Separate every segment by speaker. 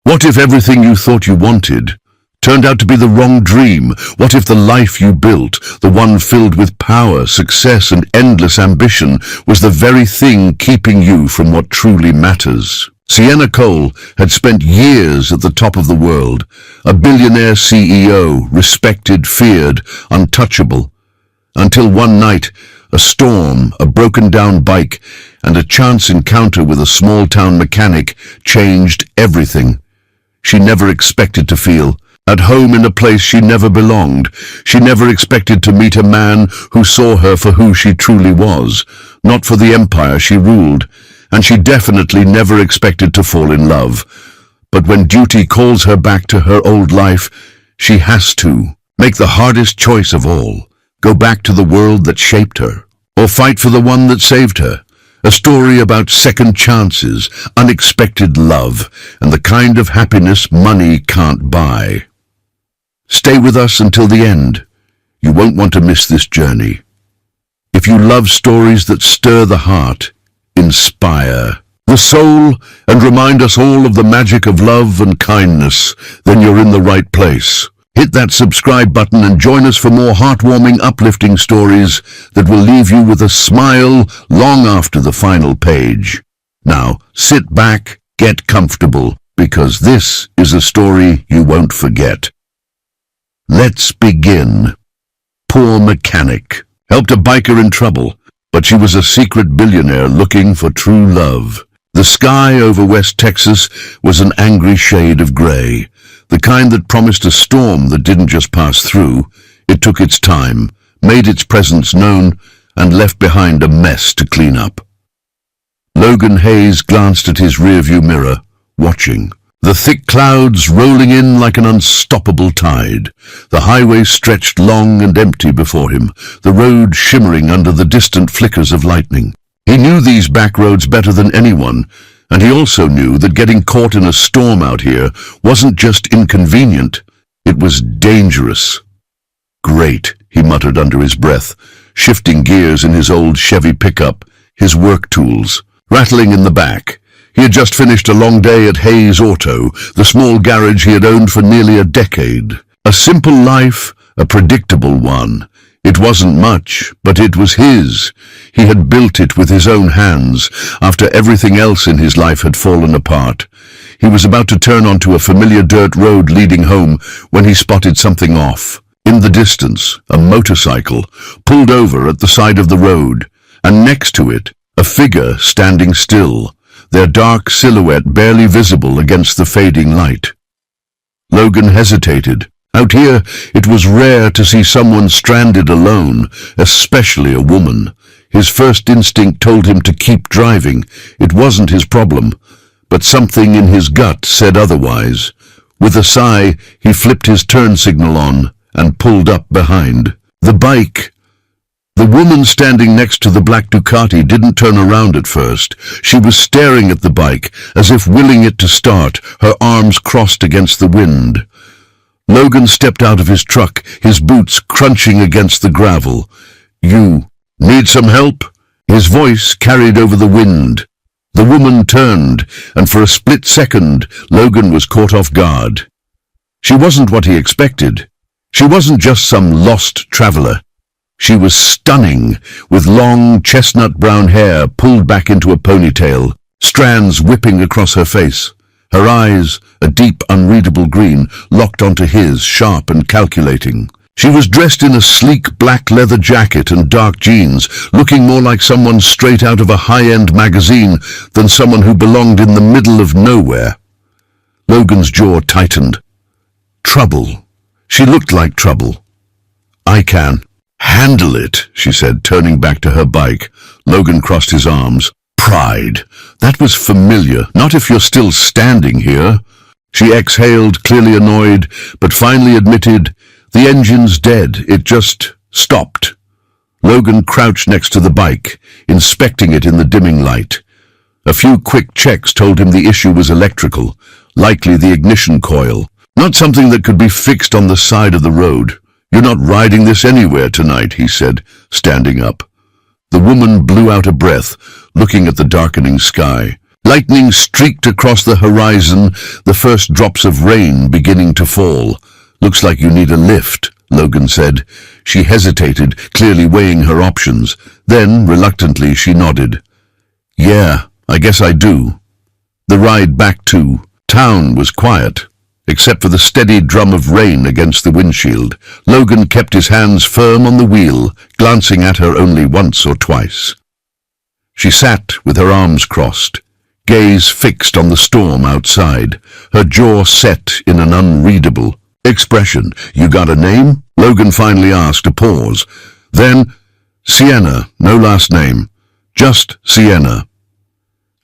Speaker 1: What if everything you thought you wanted turned out to be the wrong dream? What if the life you built, the one filled with power, success, and endless ambition, was the very thing keeping you from what truly matters? Sienna Cole had spent years at the top of the world, a billionaire CEO, respected, feared, untouchable, until one night, a storm, a broken-down bike, and a chance encounter with a small-town mechanic changed everything. She never expected to feel at home in a place she never belonged. She never expected to meet a man who saw her for who she truly was, not for the empire she ruled, and she definitely never expected to fall in love. But when duty calls her back to her old life, she has to make the hardest choice of all. Go back to the world that shaped her, or fight for the one that saved her. A story about second chances, unexpected love, and the kind of happiness money can't buy. Stay with us until the end. You won't want to miss this journey. If you love stories that stir the heart, inspire the soul, and remind us all of the magic of love and kindness, then you're in the right place. Hit that subscribe button and join us for more heartwarming, uplifting stories that will leave you with a smile long after the final page. Now, sit back, get comfortable, because this is a story you won't forget. Let's begin. Poor mechanic helped a biker in trouble, but she was a secret billionaire looking for true love. The sky over West Texas was an angry shade of gray, the kind that promised a storm that didn't just pass through. It took its time, made its presence known, and left behind a mess to clean up. Logan Hayes glanced at his rearview mirror, watching. The thick clouds rolling in like an unstoppable tide. The highway stretched long and empty before him, the road shimmering under the distant flickers of lightning. He knew these back roads better than anyone, and he also knew that getting caught in a storm out here wasn't just inconvenient, it was dangerous. Great, he muttered under his breath, shifting gears in his old Chevy pickup, his work tools rattling in the back. He had just finished a long day at Hayes Auto, the small garage he had owned for nearly a decade. A simple life, a predictable one. It wasn't much, but it was his. He had built it with his own hands, after everything else in his life had fallen apart. He was about to turn onto a familiar dirt road leading home when he spotted something off. In the distance, a motorcycle pulled over at the side of the road, and next to it, a figure standing still, their dark silhouette barely visible against the fading light. Logan hesitated. Out here, it was rare to see someone stranded alone, especially a woman. His first instinct told him to keep driving. It wasn't his problem, but something in his gut said otherwise. With a sigh, he flipped his turn signal on and pulled up behind. The bike. The woman standing next to the black Ducati didn't turn around at first. She was staring at the bike, as if willing it to start, her arms crossed against the wind. Logan stepped out of his truck, his boots crunching against the gravel. "You need some help?" His voice carried over the wind. The woman turned, and for a split second, Logan was caught off guard. She wasn't what he expected. She wasn't just some lost traveler. She was stunning, with long, chestnut-brown hair pulled back into a ponytail, strands whipping across her face. Her eyes, a deep, unreadable green, locked onto his, sharp and calculating. She was dressed in a sleek black leather jacket and dark jeans, looking more like someone straight out of a high-end magazine than someone who belonged in the middle of nowhere. Logan's jaw tightened. Trouble. She looked like trouble. "I can handle it," she said, turning back to her bike. Logan crossed his arms. Pride. That was familiar. Not if you're still standing here. She exhaled, clearly annoyed, but finally admitted, "The engine's dead. It just stopped." Logan crouched next to the bike, inspecting it in the dimming light. A few quick checks told him the issue was electrical, likely the ignition coil, not something that could be fixed on the side of the road. "You're not riding this anywhere tonight," he said, standing up. The woman blew out a breath, looking at the darkening sky. Lightning streaked across the horizon, the first drops of rain beginning to fall. "Looks like you need a lift," Logan said. She hesitated, clearly weighing her options. Then, reluctantly, she nodded. "Yeah, I guess I do." The ride back to town was quiet, except for the steady drum of rain against the windshield. Logan kept his hands firm on the wheel, glancing at her only once or twice. She sat with her arms crossed, gaze fixed on the storm outside, her jaw set in an unreadable expression. "You got a name?" Logan finally asked, a pause. Then, "Sienna, no last name. Just Sienna."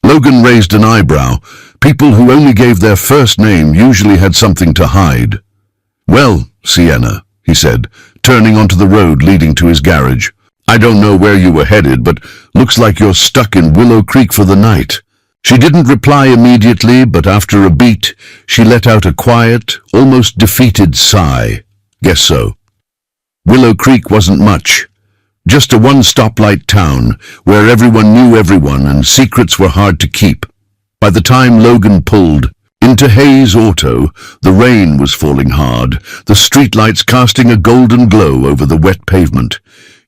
Speaker 1: Logan raised an eyebrow. People who only gave their first name usually had something to hide. "Well, Sienna," he said, turning onto the road leading to his garage. "I don't know where you were headed, but looks like you're stuck in Willow Creek for the night." She didn't reply immediately, but after a beat, she let out a quiet, almost defeated sigh. "Guess so." Willow Creek wasn't much. Just a one-stoplight town where everyone knew everyone and secrets were hard to keep. By the time Logan pulled into Hayes' auto, the rain was falling hard, the streetlights casting a golden glow over the wet pavement.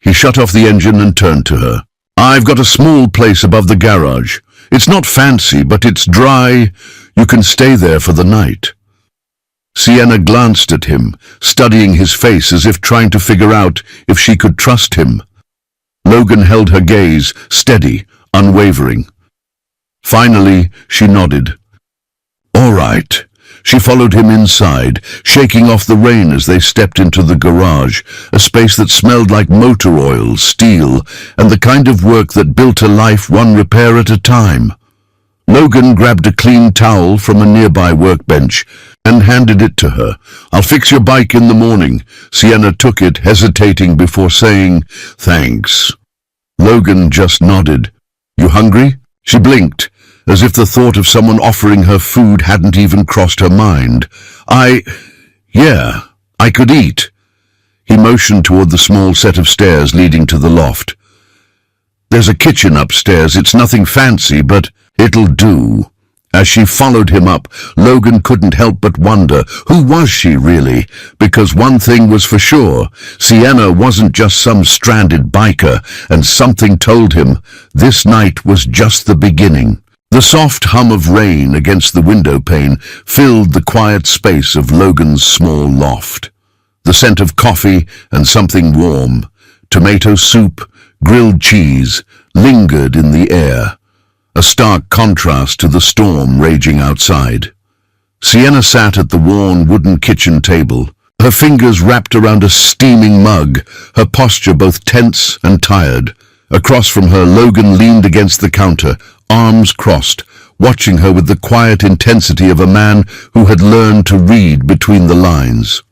Speaker 1: He shut off the engine and turned to her. "I've got a small place above the garage. It's not fancy, but it's dry. You can stay there for the night." Sienna glanced at him, studying his face as if trying to figure out if she could trust him. Logan held her gaze, steady, unwavering. Finally, she nodded. "All right." She followed him inside, shaking off the rain as they stepped into the garage, a space that smelled like motor oil, steel, and the kind of work that built a life one repair at a time. Logan grabbed a clean towel from a nearby workbench and handed it to her. "I'll fix your bike in the morning." Sienna took it, hesitating before saying, "Thanks." Logan just nodded. "You hungry?" She blinked, as if the thought of someone offering her food hadn't even crossed her mind. Yeah, I could eat." He motioned toward the small set of stairs leading to the loft. "There's a kitchen upstairs. It's nothing fancy, but it'll do." As she followed him up, Logan couldn't help but wonder, who was she really? Because one thing was for sure, Sienna wasn't just some stranded biker, and something told him this night was just the beginning. The soft hum of rain against the window pane filled the quiet space of Logan's small loft. The scent of coffee and something warm, tomato soup, grilled cheese, lingered in the air, a stark contrast to the storm raging outside. Sienna sat at the worn wooden kitchen table, her fingers wrapped around a steaming mug, her posture both tense and tired. Across from her, Logan leaned against the counter, arms crossed, watching her with the quiet intensity of a man who had learned to read between the lines.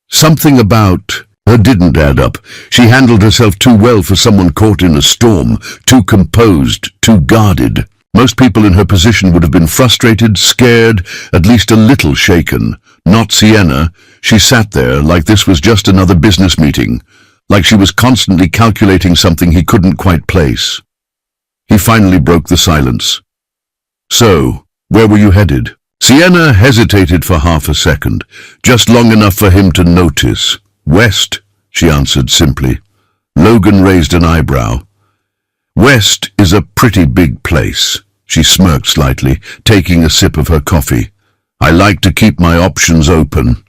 Speaker 1: Something about her didn't add up. She handled herself too well for someone caught in a storm, too composed, too guarded. Most people in her position would have been frustrated, scared, at least a little shaken. Not Sienna. She sat there like this was just another business meeting, like she was constantly calculating something he couldn't quite place. He finally broke the silence. "So, where were you headed?" Sienna hesitated for half a second, just long enough for him to notice. "West," she answered simply. Logan raised an eyebrow. "West is a pretty big place." She smirked slightly, taking a sip of her coffee. "I like to keep my options open."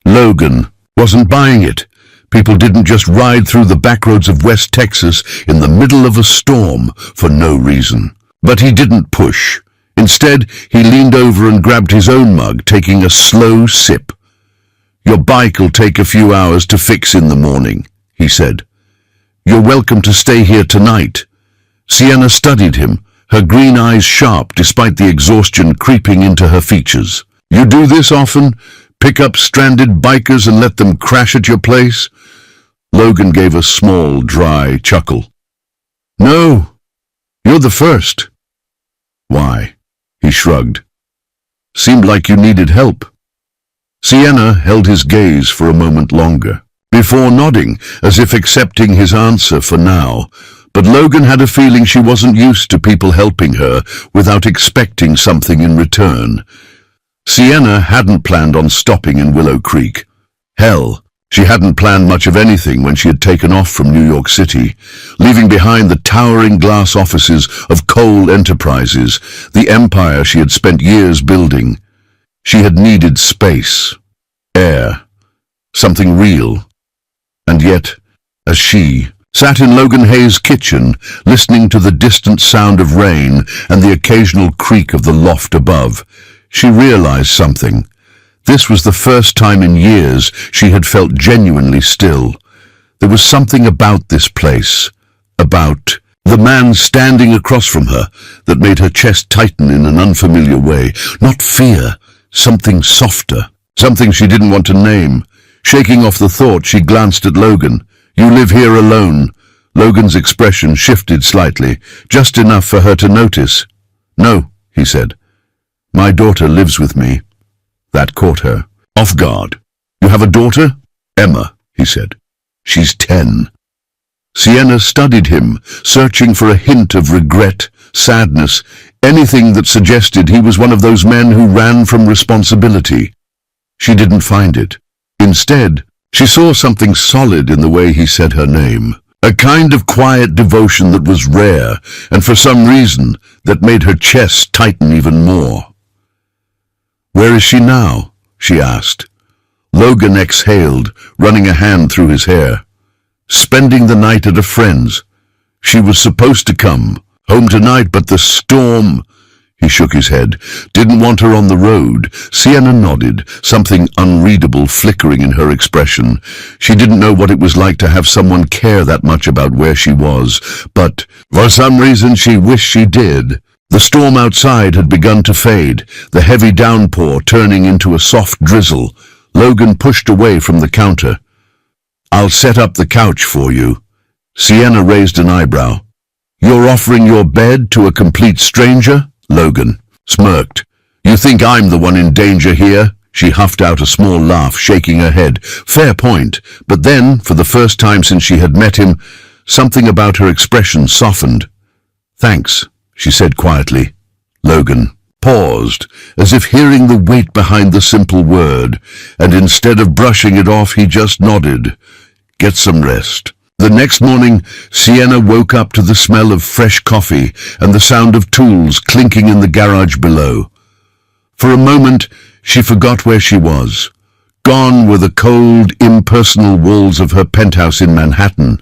Speaker 1: Logan wasn't buying it. People didn't just ride through the backroads of West Texas in the middle of a storm for no reason. But he didn't push. Instead, he leaned over and grabbed his own mug, taking a slow sip. "Your bike'll take a few hours to fix in the morning," he said. "You're welcome to stay here tonight." Sienna studied him, her green eyes sharp despite the exhaustion creeping into her features. "You do this often? Pick up stranded bikers and let them crash at your place?" Logan gave a small, dry chuckle. "No, you're the first." "Why?" He shrugged. "Seemed like you needed help." Sienna held his gaze for a moment longer, before nodding, as if accepting his answer for now. But Logan had a feeling she wasn't used to people helping her without expecting something in return. Sienna hadn't planned on stopping in Willow Creek. Hell, she hadn't planned much of anything when she had taken off from New York City, leaving behind the towering glass offices of Cole Enterprises, the empire she had spent years building. She had needed space, air, something real. And yet, as she sat in Logan Hayes' kitchen, listening to the distant sound of rain and the occasional creak of the loft above, she realized something. This was the first time in years she had felt genuinely still. There was something about this place, about the man standing across from her, that made her chest tighten in an unfamiliar way. Not fear, something softer, something she didn't want to name. Shaking off the thought, she glanced at Logan. "You live here alone." Logan's expression shifted slightly, just enough for her to notice. "No," he said. "My daughter lives with me." That caught her off guard. "You have a daughter?" "Emma," he said. "She's 10. Sienna studied him, searching for a hint of regret, sadness, anything that suggested he was one of those men who ran from responsibility. She didn't find it. Instead, she saw something solid in the way he said her name, a kind of quiet devotion that was rare, and for some reason that made her chest tighten even more. "Where is she now?" she asked. Logan exhaled, running a hand through his hair. "Spending the night at a friend's. She was supposed to come home tonight, but the storm—" He shook his head. "Didn't want her on the road." Sienna nodded, something unreadable flickering in her expression. She didn't know what it was like to have someone care that much about where she was, but for some reason she wished she did. The storm outside had begun to fade, the heavy downpour turning into a soft drizzle. Logan pushed away from the counter. "I'll set up the couch for you." Sienna raised an eyebrow. "You're offering your bed to a complete stranger?" Logan smirked. "You think I'm the one in danger here?" She huffed out a small laugh, shaking her head. Fair point, but then, for the first time since she had met him, something about her expression softened. "Thanks," she said quietly. Logan paused, as if hearing the weight behind the simple word, and instead of brushing it off, he just nodded. "Get some rest." The next morning, Sienna woke up to the smell of fresh coffee and the sound of tools clinking in the garage below. For a moment, she forgot where she was. Gone were the cold, impersonal walls of her penthouse in Manhattan.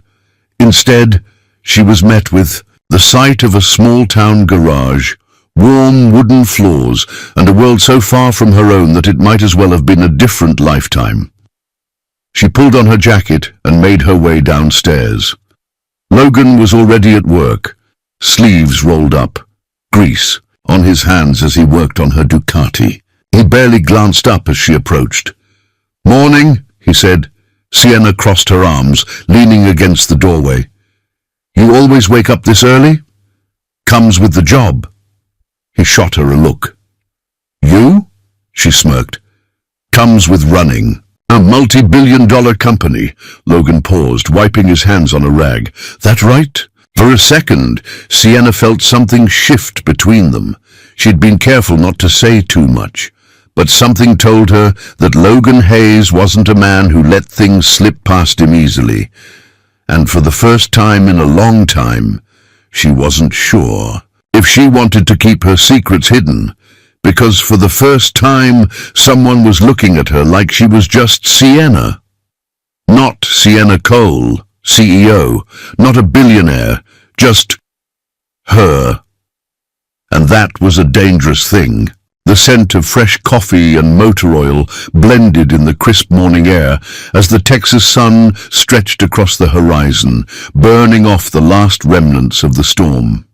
Speaker 1: Instead, she was met with the sight of a small-town garage, warm wooden floors, and a world so far from her own that it might as well have been a different lifetime. She pulled on her jacket and made her way downstairs. Logan was already at work, sleeves rolled up, grease on his hands as he worked on her Ducati. He barely glanced up as she approached. "Morning," he said. Sienna crossed her arms, leaning against the doorway. "You always wake up this early?" "Comes with the job." He shot her a look. "You?" she smirked. "Comes with running. A multi-billion-dollar company." Logan paused, wiping his hands on a rag. "That right?" For a second, Sienna felt something shift between them. She'd been careful not to say too much, but something told her that Logan Hayes wasn't a man who let things slip past him easily. And for the first time in a long time, she wasn't sure if she wanted to keep her secrets hidden, because for the first time someone was looking at her like she was just Sienna. Not Sienna Cole, CEO, not a billionaire, just her. And that was a dangerous thing. The scent of fresh coffee and motor oil blended in the crisp morning air as the Texas sun stretched across the horizon, burning off the last remnants of the storm.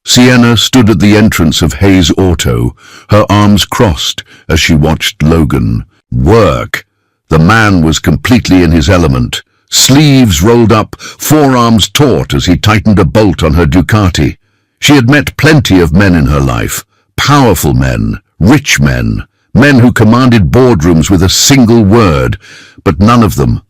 Speaker 1: Sienna stood at the entrance of Hayes Auto, her arms crossed as she watched Logan work. The man was completely in his element, sleeves rolled up, forearms taut as he tightened a bolt on her Ducati. She had met plenty of men in her life, powerful men, rich men, men who commanded boardrooms with a single word, but none of them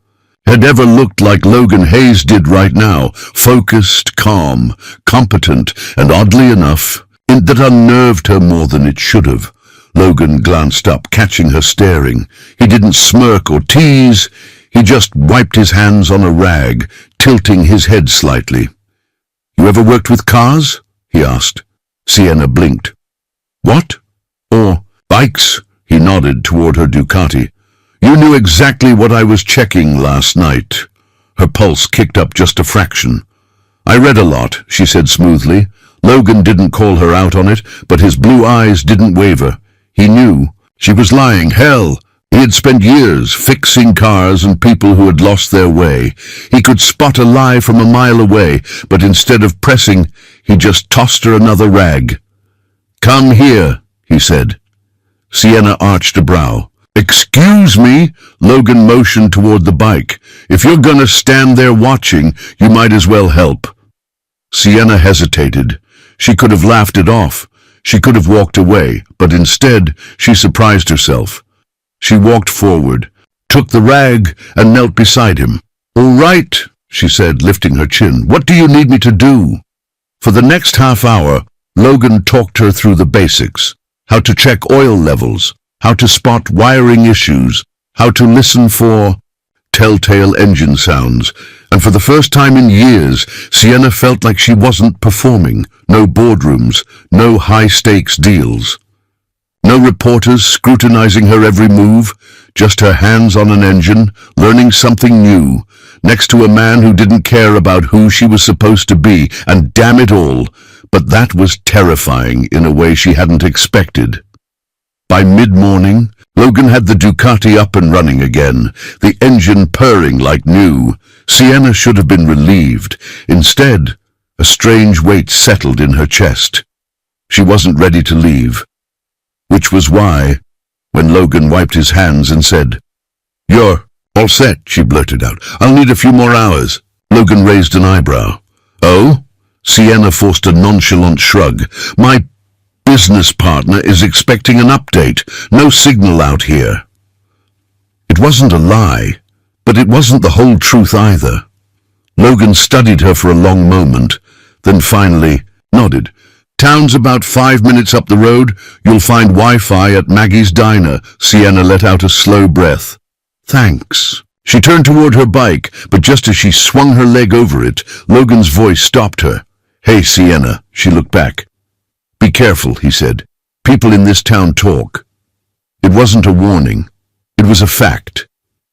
Speaker 1: had ever looked like Logan Hayes did right now, focused, calm, competent, and oddly enough, that unnerved her more than it should have. Logan glanced up, catching her staring. He didn't smirk or tease. He just wiped his hands on a rag, tilting his head slightly. "You ever worked with cars?" he asked. Sienna blinked. "What? Or bikes?" He nodded toward her Ducati. "You knew exactly what I was checking last night." Her pulse kicked up just a fraction. "I read a lot," she said smoothly. Logan didn't call her out on it, but his blue eyes didn't waver. He knew she was lying. Hell, he had spent years fixing cars and people who had lost their way. He could spot a lie from a mile away, but instead of pressing, he just tossed her another rag. "Come here," he said. Sienna arched a brow. "Excuse me," Logan motioned toward the bike. "If you're gonna stand there watching, you might as well help." Sienna hesitated. She could have laughed it off. She could have walked away, but instead she surprised herself. She walked forward, took the rag, and knelt beside him. "All right," she said, lifting her chin. "What do you need me to do?" For the next half hour, Logan talked her through the basics. How to check oil levels, how to spot wiring issues, how to listen for telltale engine sounds, and for the first time in years, Sienna felt like she wasn't performing. No boardrooms, no high-stakes deals. No reporters scrutinizing her every move, just her hands on an engine, learning something new, next to a man who didn't care about who she was supposed to be, and damn it all, but that was terrifying in a way she hadn't expected. By mid-morning, Logan had the Ducati up and running again, the engine purring like new. Sienna should have been relieved. Instead, a strange weight settled in her chest. She wasn't ready to leave. Which was why, when Logan wiped his hands and said, "You're all set," she blurted out. "I'll need a few more hours." Logan raised an eyebrow. "Oh?" Sienna forced a nonchalant shrug. "My business partner is expecting an update. No signal out here." It wasn't a lie, but it wasn't the whole truth either. Logan studied her for a long moment, then finally nodded. "Town's about 5 minutes up the road. You'll find Wi-Fi at Maggie's Diner." Sienna let out a slow breath. "Thanks." She turned toward her bike, but just as she swung her leg over it, Logan's voice stopped her. "Hey, Sienna," she looked back. "Be careful," he said. "People in this town talk." It wasn't a warning. It was a fact.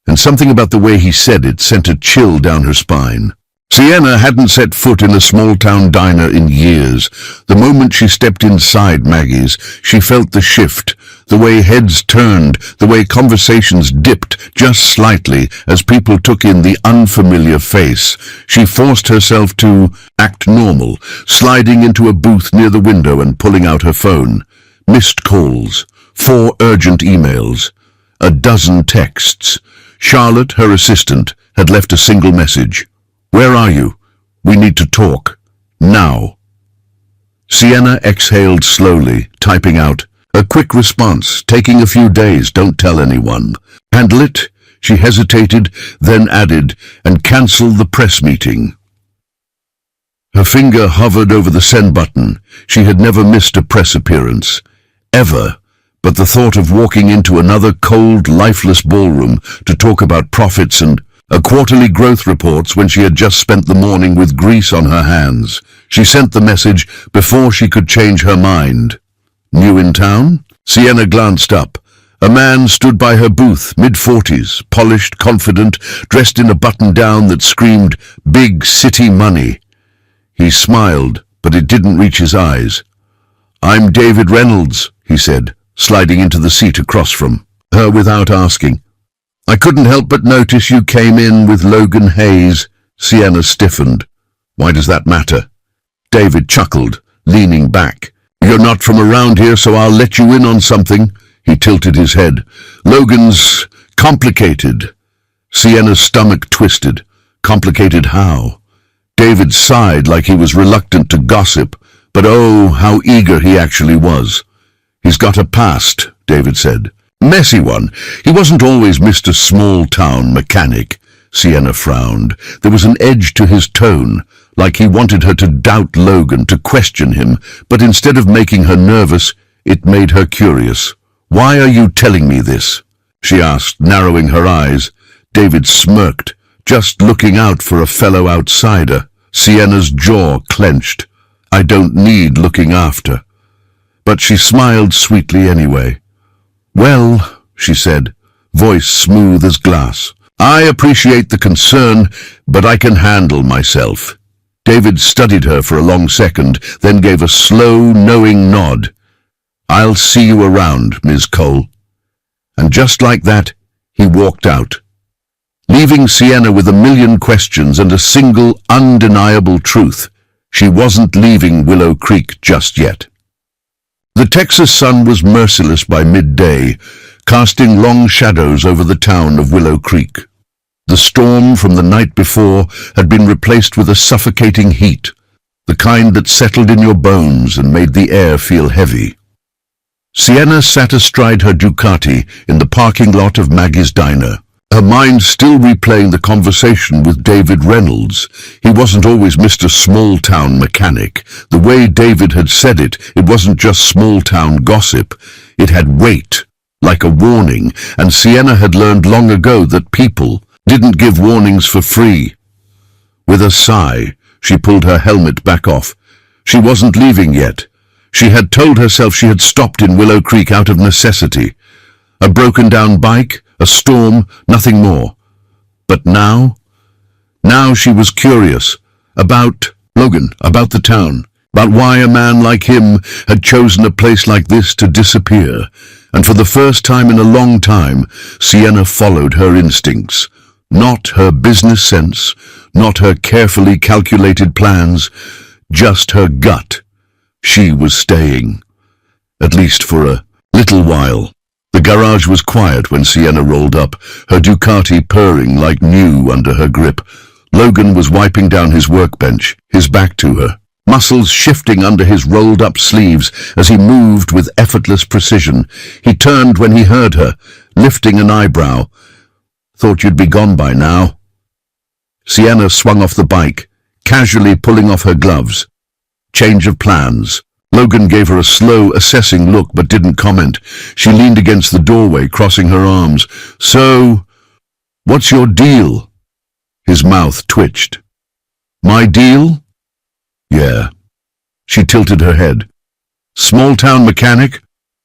Speaker 1: And something about the way he said it sent a chill down her spine. Sienna hadn't set foot in a small-town diner in years. The moment she stepped inside Maggie's, she felt the shift, the way heads turned, the way conversations dipped just slightly as people took in the unfamiliar face. She forced herself to act normal, sliding into a booth near the window and pulling out her phone. Missed calls, 4 urgent emails, a dozen texts. Charlotte, her assistant, had left a single message. "Where are you? We need to talk. Now." Sienna exhaled slowly, typing out, "A quick response, taking a few days, don't tell anyone." "Handle it?" She hesitated, then added, "and cancel the press meeting." Her finger hovered over the send button. She had never missed a press appearance. Ever. But the thought of walking into another cold, lifeless ballroom to talk about profits and quarterly growth reports when she had just spent the morning with grease on her hands. She sent the message before she could change her mind. "New in town?" Sienna glanced up. A man stood by her booth, mid-40s, polished, confident, dressed in a button-down that screamed, "Big city money." He smiled, but it didn't reach his eyes. "I'm David Reynolds," he said, sliding into the seat across from her without asking. "I couldn't help but notice you came in with Logan Hayes." Sienna stiffened. "Why does that matter?" David chuckled, leaning back. "You're not from around here, so I'll let you in on something." He tilted his head. "Logan's complicated." Sienna's stomach twisted. Complicated how? David sighed like he was reluctant to gossip, but oh, how eager he actually was. "He's got a past," David said. "Messy one. He wasn't always Mr. Small-Town Mechanic." Sienna frowned. There was an edge to his tone, like he wanted her to doubt Logan, to question him, but instead of making her nervous, it made her curious. "Why are you telling me this?" she asked, narrowing her eyes. David smirked, just looking out for a fellow outsider. Sienna's jaw clenched. "I don't need looking after." But she smiled sweetly anyway. "Well," she said, voice smooth as glass, "I appreciate the concern, but I can handle myself." David studied her for a long second, then gave a slow, knowing nod. "I'll see you around, Ms. Cole." And just like that, he walked out, leaving Sienna with a million questions and a single undeniable truth. She wasn't leaving Willow Creek just yet. The Texas sun was merciless by midday, casting long shadows over the town of Willow Creek. The storm from the night before had been replaced with a suffocating heat, the kind that settled in your bones and made the air feel heavy. Sienna sat astride her Ducati in the parking lot of Maggie's Diner, her mind still replaying the conversation with David Reynolds. He wasn't always Mr. Small-Town Mechanic. The way David had said it, it wasn't just small-town gossip. It had weight, like a warning, and Sienna had learned long ago that people didn't give warnings for free. With a sigh, she pulled her helmet back off. She wasn't leaving yet. She had told herself she had stopped in Willow Creek out of necessity. A broken-down bike, a storm, nothing more. But now she was curious about Logan, about the town, about why a man like him had chosen a place like this to disappear. And for the first time in a long time, Sienna followed her instincts. Not her business sense, not her carefully calculated plans, just her gut. She was staying, at least for a little while. The garage was quiet when Sienna rolled up, her Ducati purring like new under her grip. Logan was wiping down his workbench, his back to her, muscles shifting under his rolled-up sleeves as he moved with effortless precision. He turned when he heard her, lifting an eyebrow. "Thought you'd be gone by now." Sienna swung off the bike, casually pulling off her gloves. Change of plans. Logan gave her a slow, assessing look but didn't comment. She leaned against the doorway, crossing her arms. "So, what's your deal?" His mouth twitched. "My deal?" "Yeah." She tilted her head. "Small-town mechanic?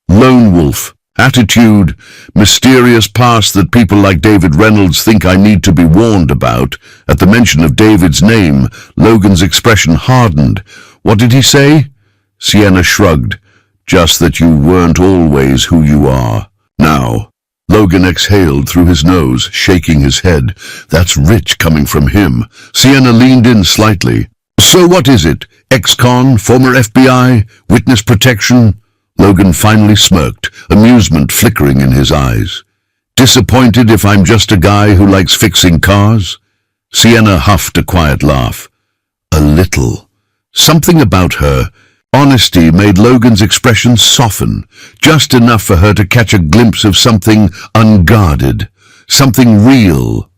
Speaker 1: Lone wolf. Attitude, mysterious past that people like David Reynolds think I need to be warned about." At the mention of David's name, Logan's expression hardened. "What did he say?" Sienna shrugged. "Just that you weren't always who you are now." Logan exhaled through his nose, shaking his head. That's rich coming from him. Sienna leaned in slightly. "So what is it? Ex-con, former FBI, witness protection?" Logan finally smirked, amusement flickering in his eyes. "Disappointed if I'm just a guy who likes fixing cars?" Sienna huffed a quiet laugh. A little. Something about her honesty made Logan's expression soften, just enough for her to catch a glimpse of something unguarded, something real.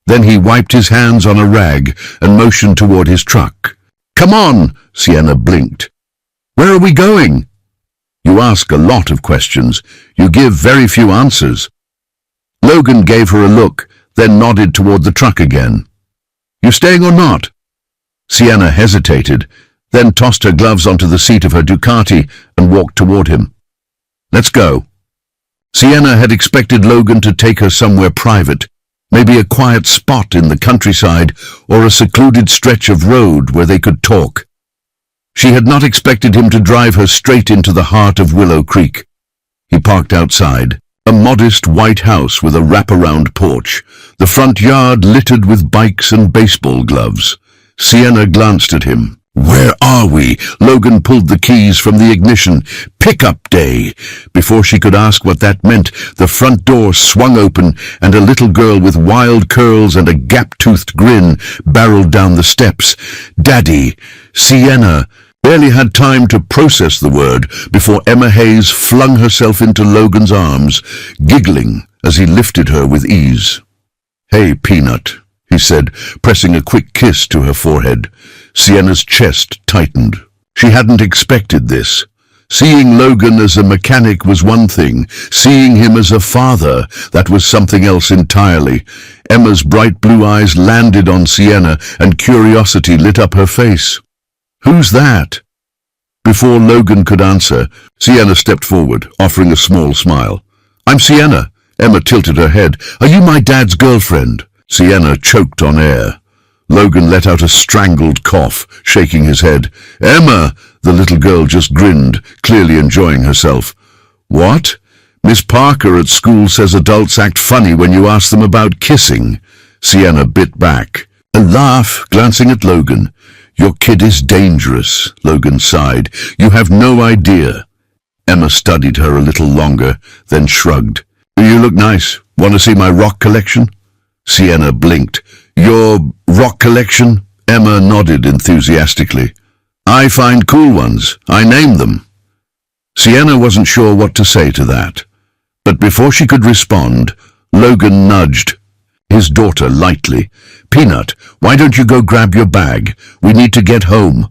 Speaker 1: Then he wiped his hands on a rag and motioned toward his truck. "Come on," Sienna blinked. "Where are we going?" "You ask a lot of questions. You give very few answers." Logan gave her a look, then nodded toward the truck again. "You staying or not?" Sienna hesitated, then tossed her gloves onto the seat of her Ducati and walked toward him. "Let's go." Sienna had expected Logan to take her somewhere private, maybe a quiet spot in the countryside or a secluded stretch of road where they could talk. She had not expected him to drive her straight into the heart of Willow Creek. He parked outside, a modest white house with a wraparound porch, the front yard littered with bikes and baseball gloves. Sienna glanced at him. "Where are we?" Logan pulled the keys from the ignition. "Pickup day." Before she could ask what that meant, the front door swung open and a little girl with wild curls and a gap-toothed grin barreled down the steps. "Daddy." Sienna barely had time to process the word before Emma Hayes flung herself into Logan's arms, giggling as he lifted her with ease. "Hey, Peanut," he said, pressing a quick kiss to her forehead. Sienna's chest tightened. She hadn't expected this. Seeing Logan as a mechanic was one thing. Seeing him as a father, that was something else entirely. Emma's bright blue eyes landed on Sienna, and curiosity lit up her face. "Who's that?" Before Logan could answer, Sienna stepped forward, offering a small smile. "I'm Sienna." Emma tilted her head. "Are you my dad's girlfriend?" Sienna choked on air. Logan let out a strangled cough, shaking his head. "Emma!" The little girl just grinned, clearly enjoying herself. "What? Miss Parker at school says adults act funny when you ask them about kissing." Sienna bit back. A laugh, glancing at Logan. "Your kid is dangerous," Logan sighed. "You have no idea." Emma studied her a little longer, then shrugged. "You look nice. Want to see my rock collection?" Sienna blinked. "Your rock collection?" Emma nodded enthusiastically. "I find cool ones. I name them." Sienna wasn't sure what to say to that. But before she could respond, Logan nudged his daughter lightly. "Peanut, why don't you go grab your bag? We need to get home."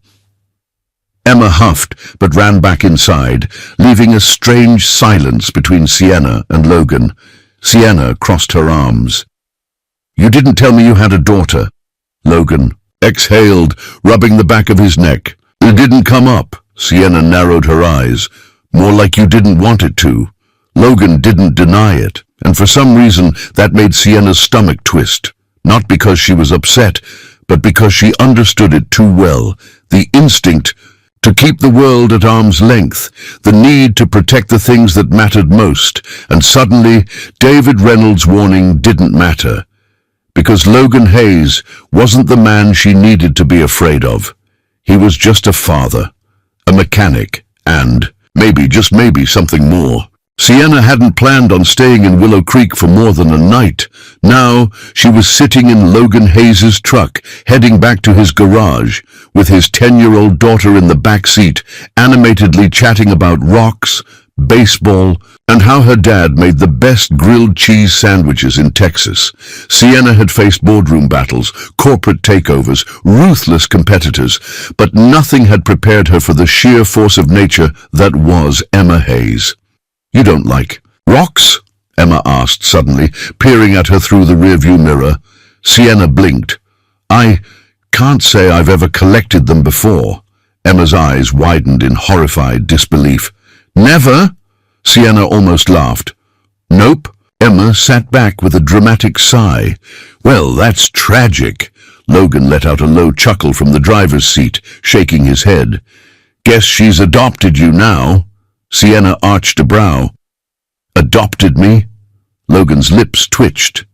Speaker 1: Emma huffed, but ran back inside, leaving a strange silence between Sienna and Logan. Sienna crossed her arms. "You didn't tell me you had a daughter." Logan exhaled, rubbing the back of his neck. "It didn't come up." Sienna narrowed her eyes. "More like you didn't want it to." Logan didn't deny it, and for some reason that made Sienna's stomach twist. Not because she was upset, but because she understood it too well. The instinct to keep the world at arm's length, the need to protect the things that mattered most, and suddenly David Reynolds' warning didn't matter. Because Logan Hayes wasn't the man she needed to be afraid of. He was just a father, a mechanic, and, maybe, just maybe, something more. Sienna hadn't planned on staying in Willow Creek for more than a night. Now she was sitting in Logan Hayes' truck, heading back to his garage, with his 10-year-old daughter in the back seat, animatedly chatting about rocks, baseball, and how her dad made the best grilled cheese sandwiches in Texas. Sienna had faced boardroom battles, corporate takeovers, ruthless competitors, but nothing had prepared her for the sheer force of nature that was Emma Hayes. "You don't like rocks?" Emma asked suddenly, peering at her through the rearview mirror. Sienna blinked. "I can't say I've ever collected them before." Emma's eyes widened in horrified disbelief. "Never?" Sienna almost laughed. "Nope." Emma sat back with a dramatic sigh. "Well, that's tragic." Logan let out a low chuckle from the driver's seat, shaking his head. "Guess she's adopted you now." Sienna arched a brow. "Adopted me?" Logan's lips twitched.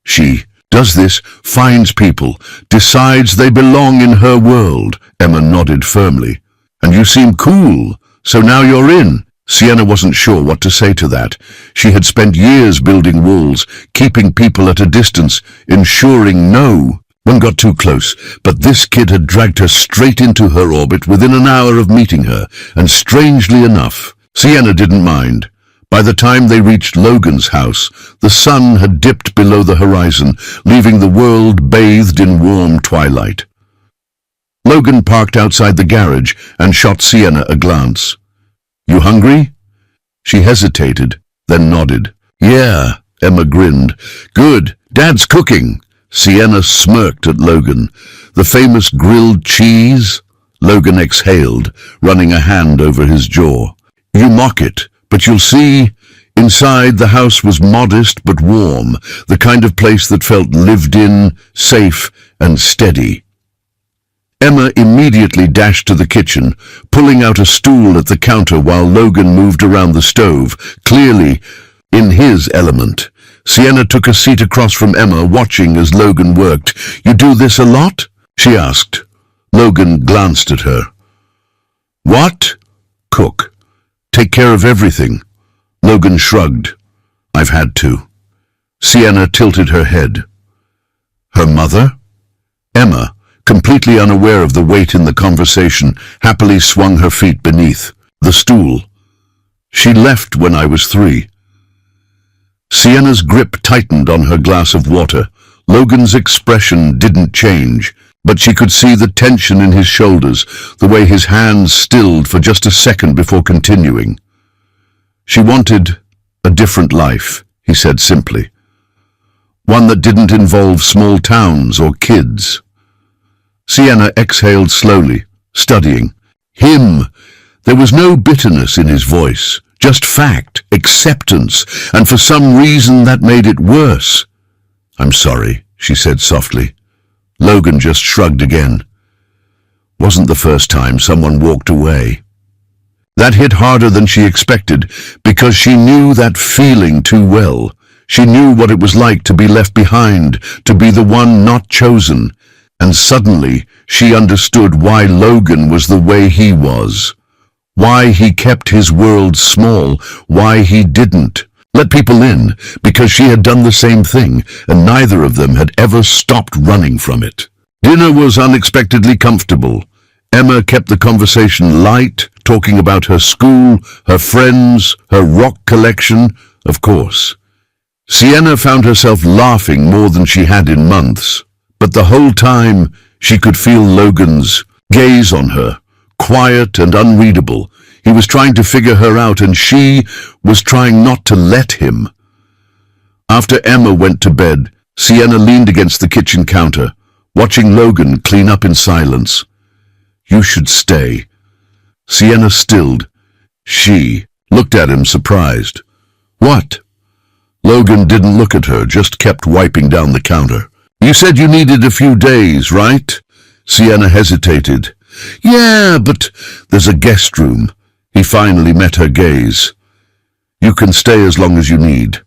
Speaker 1: "She does this, finds people, decides they belong in her world." Emma nodded firmly. "And you seem cool, so now you're in." Sienna wasn't sure what to say to that. She had spent years building walls, keeping people at a distance, ensuring no one got too close, but this kid had dragged her straight into her orbit within an hour of meeting her, and strangely enough, Sienna didn't mind. By the time they reached Logan's house, the sun had dipped below the horizon, leaving the world bathed in warm twilight. Logan parked outside the garage and shot Sienna a glance. "You hungry?" She hesitated, then nodded. "Yeah," Emma grinned. "Good, Dad's cooking." Sienna smirked at Logan. "The famous grilled cheese?" Logan exhaled, running a hand over his jaw. "You mock it, but you'll see." Inside, the house was modest but warm, the kind of place that felt lived in, safe, and steady. Emma immediately dashed to the kitchen, pulling out a stool at the counter while Logan moved around the stove, clearly in his element. Sienna took a seat across from Emma, watching as Logan worked. "You do this a lot?" she asked. Logan glanced at her. "What?" "Cook. Take care of everything." Logan shrugged. "I've had to." Sienna tilted her head. "Her mother?" Emma, completely unaware of the weight in the conversation, happily swung her feet beneath the stool. "She left when I was 3. Sienna's grip tightened on her glass of water. Logan's expression didn't change, but she could see the tension in his shoulders, the way his hands stilled for just a second before continuing. She wanted a different life, he said simply. One that didn't involve small towns or kids. Sienna exhaled slowly, studying. Him! There was no bitterness in his voice, just fact, acceptance, and for some reason that made it worse. "I'm sorry," she said softly. Logan just shrugged again. Wasn't the first time someone walked away. That hit harder than she expected, because she knew that feeling too well. She knew what it was like to be left behind, to be the one not chosen, and suddenly she understood why Logan was the way he was. Why he kept his world small, why he didn't let people in, because she had done the same thing, and neither of them had ever stopped running from it. Dinner was unexpectedly comfortable. Emma kept the conversation light, talking about her school, her friends, her rock collection, of course. Sienna found herself laughing more than she had in months, but the whole time she could feel Logan's gaze on her, quiet and unreadable. He was trying to figure her out, and she was trying not to let him. After Emma went to bed, Sienna leaned against the kitchen counter, watching Logan clean up in silence. "You should stay." Sienna stilled. She looked at him, surprised. "What?" Logan didn't look at her, just kept wiping down the counter. "You said you needed a few days, right?" Sienna hesitated. "Yeah, but there's a guest room." He finally met her gaze. "You can stay as long as you need."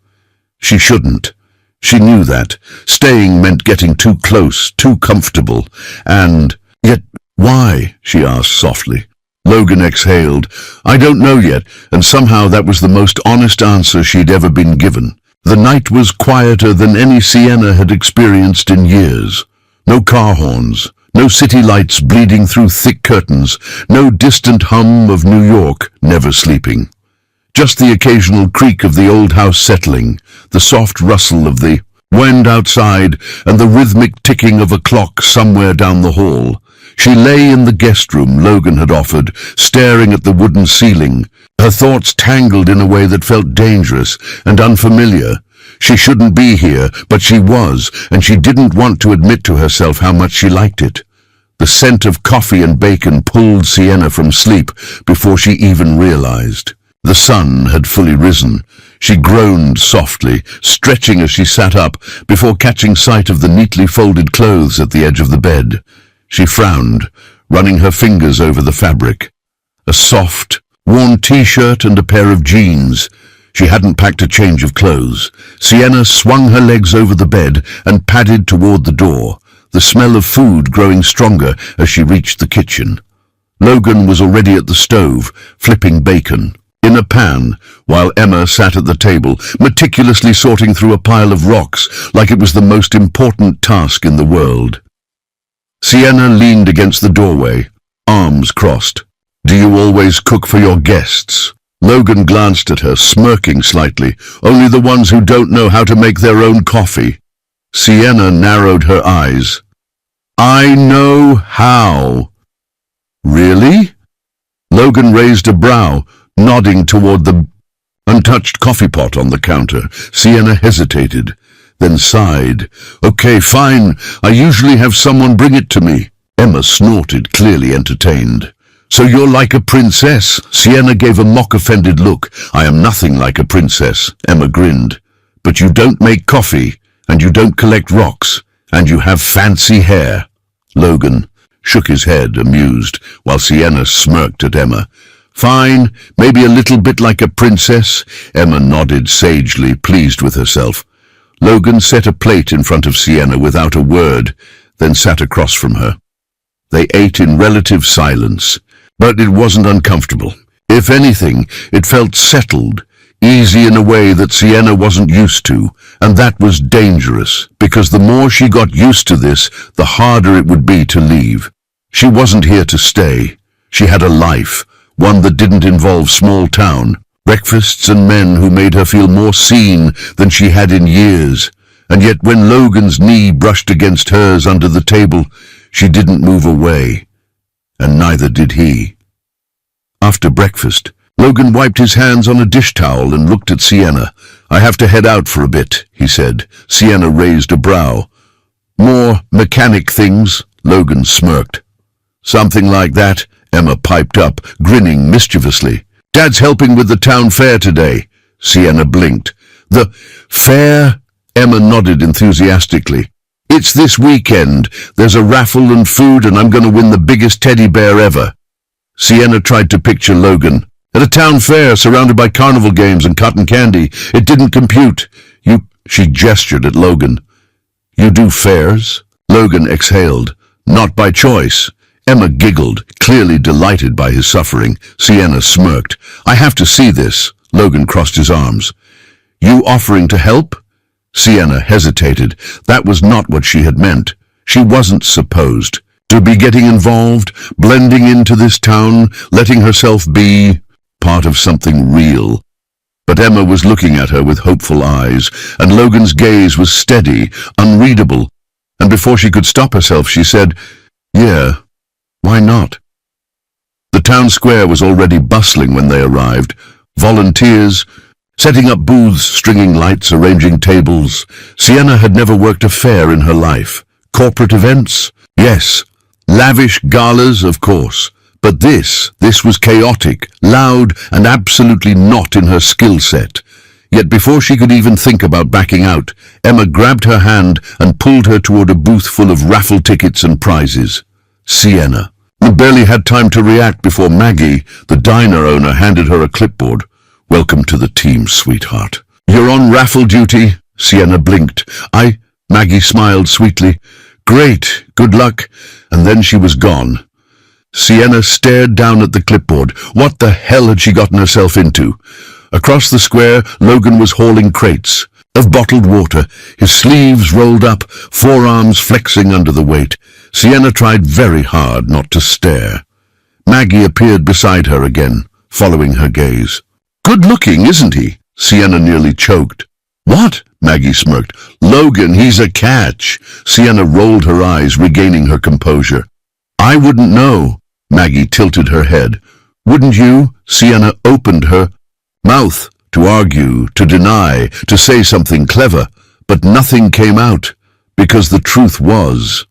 Speaker 1: She shouldn't. She knew that. Staying meant getting too close, too comfortable. And yet, why? She asked softly. Logan exhaled. "I don't know yet," and somehow that was the most honest answer she'd ever been given. The night was quieter than any Sienna had experienced in years. No car horns. No city lights bleeding through thick curtains, no distant hum of New York never sleeping. Just the occasional creak of the old house settling, the soft rustle of the wind outside, and the rhythmic ticking of a clock somewhere down the hall. She lay in the guest room Logan had offered, staring at the wooden ceiling, her thoughts tangled in a way that felt dangerous and unfamiliar. She shouldn't be here, but she was, and she didn't want to admit to herself how much she liked it. The scent of coffee and bacon pulled Sienna from sleep before she even realized. The sun had fully risen. She groaned softly, stretching as she sat up, before catching sight of the neatly folded clothes at the edge of the bed. She frowned, running her fingers over the fabric. A soft, worn t-shirt and a pair of jeans. She hadn't packed a change of clothes. Sienna swung her legs over the bed and padded toward the door, the smell of food growing stronger as she reached the kitchen. Logan was already at the stove, flipping bacon in a pan, while Emma sat at the table, meticulously sorting through a pile of rocks like it was the most important task in the world. Sienna leaned against the doorway, arms crossed. "Do you always cook for your guests?" Logan glanced at her, smirking slightly. "Only the ones who don't know how to make their own coffee." Sienna narrowed her eyes. "I know how." "Really?" Logan raised a brow, nodding toward the untouched coffee pot on the counter. Sienna hesitated, then sighed. "Okay, fine. I usually have someone bring it to me." Emma snorted, clearly entertained. "So you're like a princess?" Sienna gave a mock-offended look. "I am nothing like a princess," Emma grinned. "But you don't make coffee, and you don't collect rocks, and you have fancy hair." Logan shook his head, amused, while Sienna smirked at Emma. "Fine, maybe a little bit like a princess." Emma nodded sagely, pleased with herself. Logan set a plate in front of Sienna without a word, then sat across from her. They ate in relative silence, but it wasn't uncomfortable. If anything, it felt settled, easy in a way that Sienna wasn't used to, and that was dangerous, because the more she got used to this, the harder it would be to leave. She wasn't here to stay. She had a life, one that didn't involve small town, breakfasts and men who made her feel more seen than she had in years, And yet when Logan's knee brushed against hers under the table, she didn't move away, and neither did he. After breakfast, Logan wiped his hands on a dish towel and looked at Sienna. "I have to head out for a bit," he said. Sienna raised a brow. "More mechanic things?" Logan smirked. "Something like that," Emma piped up, grinning mischievously. "Dad's helping with the town fair today." Sienna blinked. "The fair?" Emma nodded enthusiastically. "It's this weekend. There's a raffle and food, and I'm going to win the biggest teddy bear ever." Sienna tried to picture Logan at a town fair surrounded by carnival games and cotton candy. It didn't compute. She gestured at Logan. "You do fairs?" Logan exhaled. "Not by choice." Emma giggled, clearly delighted by his suffering. Sienna smirked. "I have to see this." Logan crossed his arms. "You offering to help?" Sienna hesitated. That was not what she had meant. She wasn't supposed to be getting involved, blending into this town, letting herself be part of something real. But Emma was looking at her with hopeful eyes, and Logan's gaze was steady, unreadable, and before she could stop herself, she said, "Yeah, why not?" The town square was already bustling when they arrived. Volunteers, setting up booths, stringing lights, arranging tables. Sienna had never worked a fair in her life. Corporate events? Yes. Lavish galas, of course. But this was chaotic, loud, and absolutely not in her skill set. Yet before she could even think about backing out, Emma grabbed her hand and pulled her toward a booth full of raffle tickets and prizes. Sienna, who barely had time to react before Maggie, the diner owner, handed her a clipboard. "Welcome to the team, sweetheart." "You're on raffle duty?" Sienna blinked. Maggie smiled sweetly. "Great, good luck." And then she was gone. Sienna stared down at the clipboard. What the hell had she gotten herself into? Across the square, Logan was hauling crates of bottled water, his sleeves rolled up, forearms flexing under the weight. Sienna tried very hard not to stare. Maggie appeared beside her again, following her gaze. "Good looking, isn't he?" Sienna nearly choked. "What?" Maggie smirked. "Logan, he's a catch." Sienna rolled her eyes, regaining her composure. "I wouldn't know." Maggie tilted her head. "Wouldn't you?" Sienna opened her mouth to argue, to deny, to say something clever, but nothing came out, because the truth was,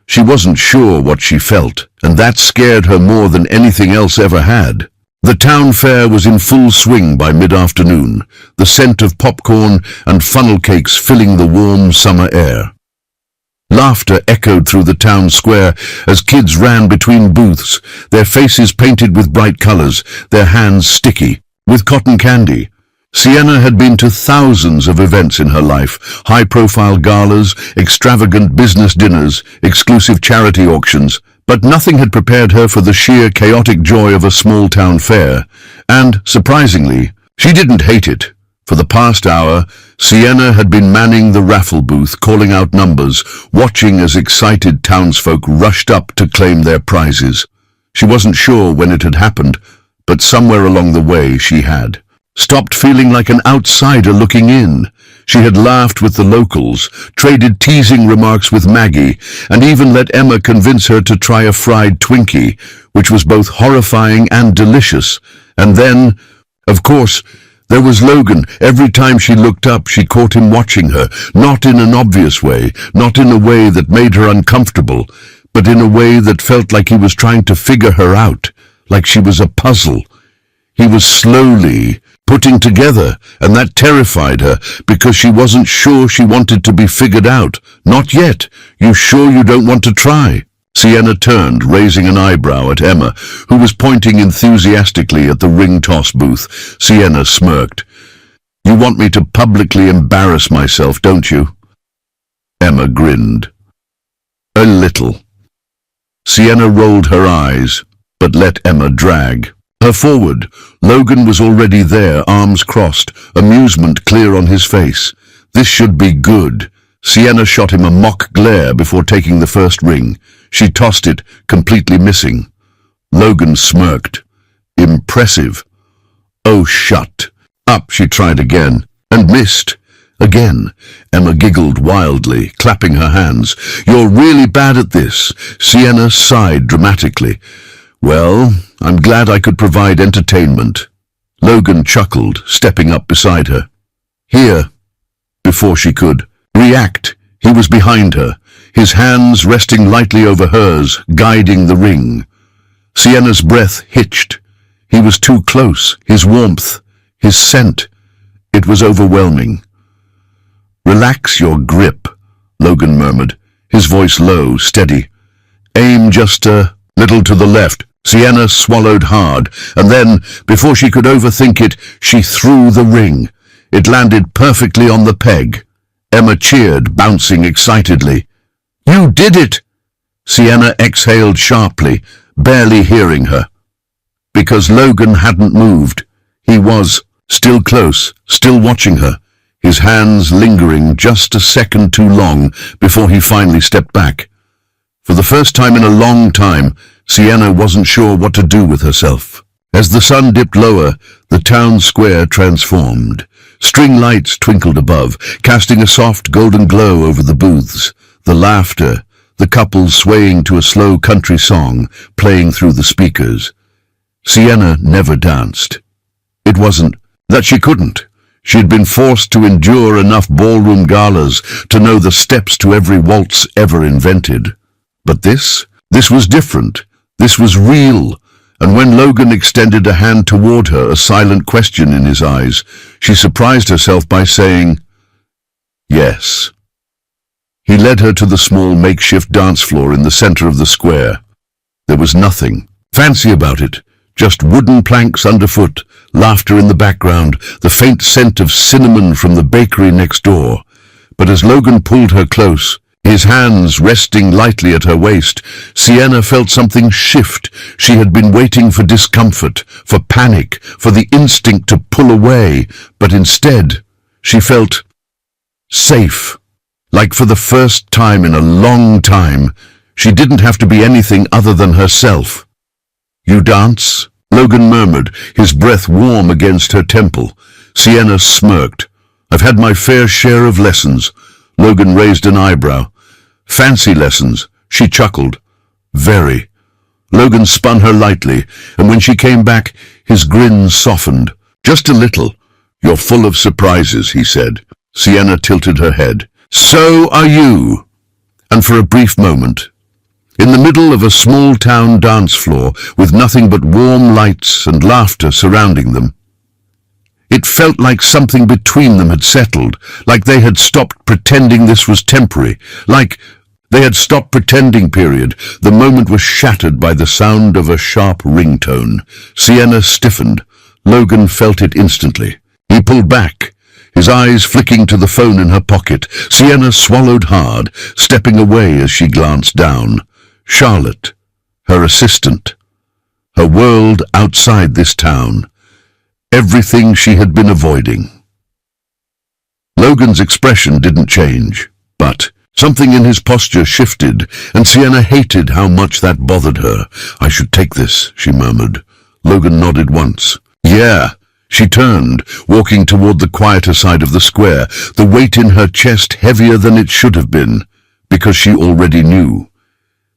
Speaker 1: she wasn't sure what she felt, and that scared her more than anything else ever had. The town fair was in full swing by mid-afternoon, the scent of popcorn and funnel cakes filling the warm summer air. Laughter echoed through the town square as kids ran between booths, their faces painted with bright colors, their hands sticky with cotton candy. Sienna had been to thousands of events in her life, high-profile galas, extravagant business dinners, exclusive charity auctions, but nothing had prepared her for the sheer chaotic joy of a small-town fair. And, surprisingly, she didn't hate it. For the past hour, Sienna had been manning the raffle booth, calling out numbers, watching as excited townsfolk rushed up to claim their prizes. She wasn't sure when it had happened, but somewhere along the way she had stopped feeling like an outsider looking in. She had laughed with the locals, traded teasing remarks with Maggie, and even let Emma convince her to try a fried Twinkie, which was both horrifying and delicious. And then, of course, there was Logan. Every time she looked up, she caught him watching her, not in an obvious way, not in a way that made her uncomfortable, but in a way that felt like he was trying to figure her out, like she was a puzzle. He was slowly putting together, and that terrified her, because she wasn't sure she wanted to be figured out. "Not yet. You sure you don't want to try?" Sienna turned, raising an eyebrow at Emma, who was pointing enthusiastically at the ring toss booth. Sienna smirked. "You want me to publicly embarrass myself, don't you?" Emma grinned. "A little." Sienna rolled her eyes, but let Emma drag her forward. Logan was already there, arms crossed, amusement clear on his face. This should be good. Sienna shot him a mock glare before taking the first ring. She tossed it, completely missing. Logan smirked. "Impressive." "Oh, shut up," she tried again, and missed. Again, Emma giggled wildly, clapping her hands. "You're really bad at this." Sienna sighed dramatically. "Well, I'm glad I could provide entertainment." Logan chuckled, stepping up beside her. "Here." Before she could react, he was behind her, his hands resting lightly over hers, guiding the ring. Sienna's breath hitched. He was too close, his warmth, his scent. It was overwhelming. "Relax your grip," Logan murmured, his voice low, steady. "Aim just a little to the left." Sienna swallowed hard, and then, before she could overthink it, she threw the ring. It landed perfectly on the peg. Emma cheered, bouncing excitedly. "You did it!" Sienna exhaled sharply, barely hearing her. Because Logan hadn't moved. He was still close, still watching her, his hands lingering just a second too long before he finally stepped back. For the first time in a long time, Sienna wasn't sure what to do with herself. As the sun dipped lower, the town square transformed. String lights twinkled above, casting a soft golden glow over the booths, the laughter, the couples swaying to a slow country song playing through the speakers. Sienna never danced. It wasn't that she couldn't. She had been forced to endure enough ballroom galas to know the steps to every waltz ever invented. But this was different. This was real. And when Logan extended a hand toward her, a silent question in his eyes, she surprised herself by saying, "Yes." He led her to the small makeshift dance floor in the center of the square. There was nothing fancy about it, just wooden planks underfoot, laughter in the background, the faint scent of cinnamon from the bakery next door. But as Logan pulled her close, his hands resting lightly at her waist, Sienna felt something shift. She had been waiting for discomfort, for panic, for the instinct to pull away, but instead, she felt safe. Like for the first time in a long time, she didn't have to be anything other than herself. "You dance?" Logan murmured, his breath warm against her temple. Sienna smirked. "I've had my fair share of lessons." Logan raised an eyebrow. "Fancy lessons," she chuckled. "Very." Logan spun her lightly, and when she came back, his grin softened. "Just a little." "You're full of surprises," he said. Sienna tilted her head. "So are you." And for a brief moment, in the middle of a small-town dance floor with nothing but warm lights and laughter surrounding them, it felt like something between them had settled, like they had stopped pretending this was temporary, like they had stopped pretending, period. The moment was shattered by the sound of a sharp ringtone. Sienna stiffened. Logan felt it instantly. He pulled back, his eyes flicking to the phone in her pocket. Sienna swallowed hard, stepping away as she glanced down. Charlotte, her assistant. Her world outside this town. Everything she had been avoiding. Logan's expression didn't change, but something in his posture shifted, and Sienna hated how much that bothered her. "I should take this," she murmured. Logan nodded once. "Yeah." She turned, walking toward the quieter side of the square, the weight in her chest heavier than it should have been, because she already knew.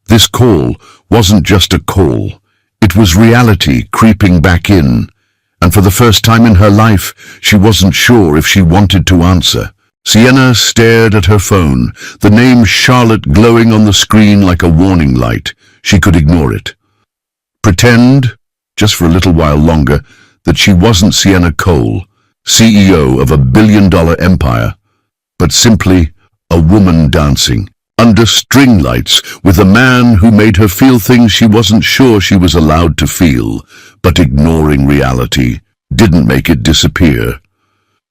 Speaker 1: This call wasn't just a call. It was reality creeping back in. And for the first time in her life, she wasn't sure if she wanted to answer. Sienna stared at her phone, the name Charlotte glowing on the screen like a warning light. She could ignore it. Pretend, just for a little while longer, that she wasn't Sienna Cole, CEO of a billion-dollar empire, but simply a woman dancing under string lights with a man who made her feel things she wasn't sure she was allowed to feel, but ignoring reality didn't make it disappear.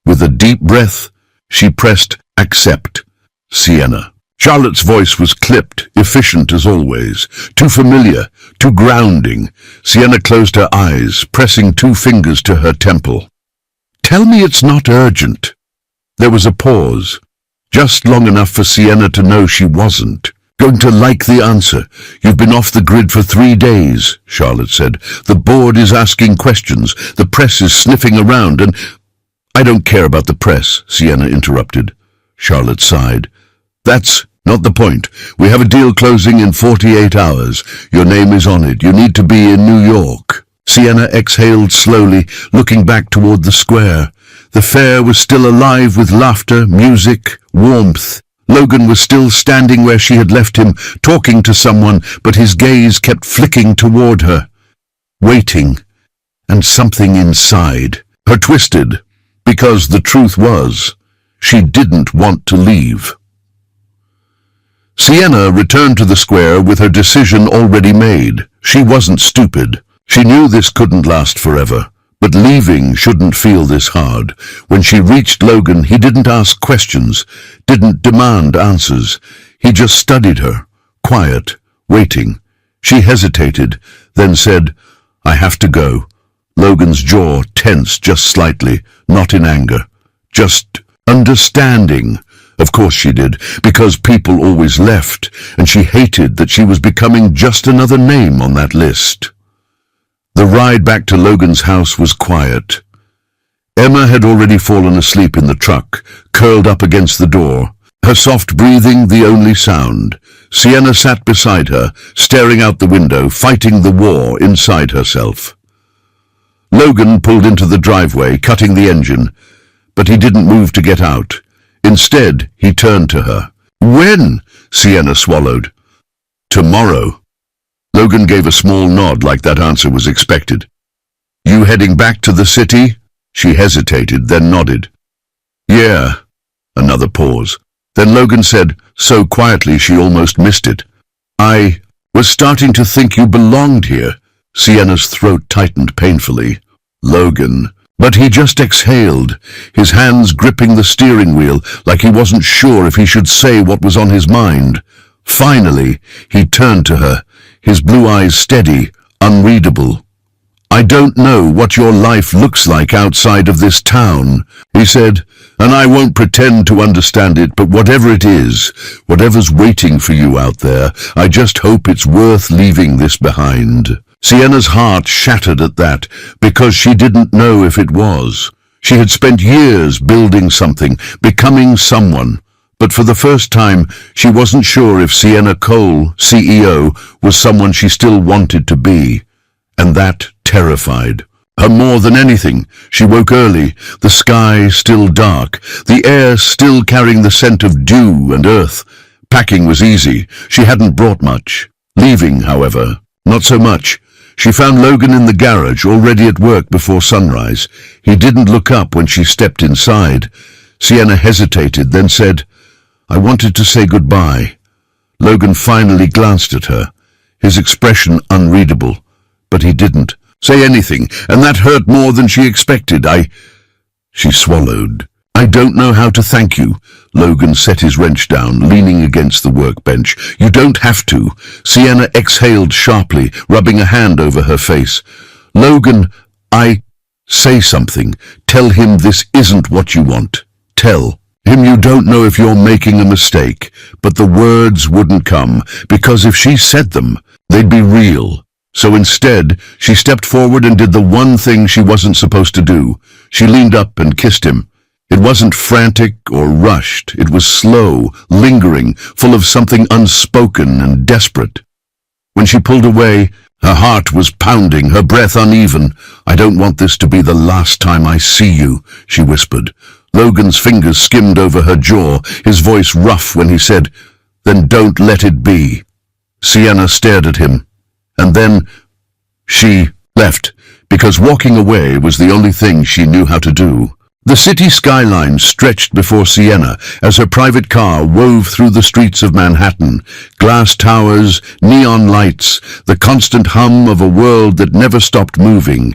Speaker 1: With a deep breath, she pressed accept. Sienna. Charlotte's voice was clipped, efficient as always, too familiar, too grounding. Sienna closed her eyes, pressing 2 fingers to her temple. "Tell me it's not urgent." There was a pause, just long enough for Sienna to know she wasn't going to like the answer. "You've been off the grid for 3 days, Charlotte said. "The board is asking questions, the press is sniffing around, and I don't care about the press, Sienna interrupted. Charlotte sighed. That's not the point. We have a deal closing in 48 hours. Your name is on it. You need to be in New York. Sienna exhaled slowly, looking back toward the square. The fair was still alive with laughter, music, warmth. Logan was still standing where she had left him, talking to someone, but his gaze kept flicking toward her. Waiting. And something inside her twisted, because the truth was, she didn't want to leave. Sienna returned to the square with her decision already made. She wasn't stupid. She knew this couldn't last forever. But leaving shouldn't feel this hard. When she reached Logan, he didn't ask questions, didn't demand answers. He just studied her, quiet, waiting. She hesitated, then said, I have to go. Logan's jaw tensed just slightly, not in anger. Just understanding. Of course she did, because people always left, and she hated that she was becoming just another name on that list. The ride back to Logan's house was quiet. Emma had already fallen asleep in the truck, curled up against the door, her soft breathing the only sound. Sienna sat beside her, staring out the window, fighting the war inside herself. Logan pulled into the driveway, cutting the engine, but he didn't move to get out. Instead, he turned to her. When? Sienna swallowed. Tomorrow. Logan gave a small nod like that answer was expected. You heading back to the city? She hesitated, then nodded. Yeah. Another pause. Then Logan said, so quietly she almost missed it. I was starting to think you belonged here. Sienna's throat tightened painfully. Logan. But he just exhaled, his hands gripping the steering wheel like he wasn't sure if he should say what was on his mind. Finally, he turned to her, his blue eyes steady, unreadable. I don't know what your life looks like outside of this town, he said, and I won't pretend to understand it, but whatever it is, whatever's waiting for you out there, I just hope it's worth leaving this behind. Sienna's heart shattered at that, because she didn't know if it was. She had spent years building something, becoming someone. But for the first time, she wasn't sure if Sienna Cole, CEO, was someone she still wanted to be. And that terrified her more than anything. She woke early, the sky still dark, the air still carrying the scent of dew and earth. Packing was easy. She hadn't brought much. Leaving, however, not so much. She found Logan in the garage, already at work before sunrise. He didn't look up when she stepped inside. Sienna hesitated, then said, I wanted to say goodbye. Logan finally glanced at her, his expression unreadable, but he didn't say anything, and that hurt more than she expected. She swallowed. I don't know how to thank you. Logan set his wrench down, leaning against the workbench. You don't have to. Sienna exhaled sharply, rubbing a hand over her face. Logan, say something. Tell him this isn't what you want. Tell him you don't know if you're making a mistake, but the words wouldn't come, because if she said them, they'd be real. So instead, she stepped forward and did the one thing she wasn't supposed to do. She leaned up and kissed him. It wasn't frantic or rushed. It was slow, lingering, full of something unspoken and desperate. When she pulled away, her heart was pounding, her breath uneven. I don't want this to be the last time I see you, she whispered. Logan's fingers skimmed over her jaw, his voice rough when he said, Then don't let it be. Sienna stared at him, and then she left, because walking away was the only thing she knew how to do. The city skyline stretched before Sienna as her private car wove through the streets of Manhattan. Glass towers, neon lights, the constant hum of a world that never stopped moving.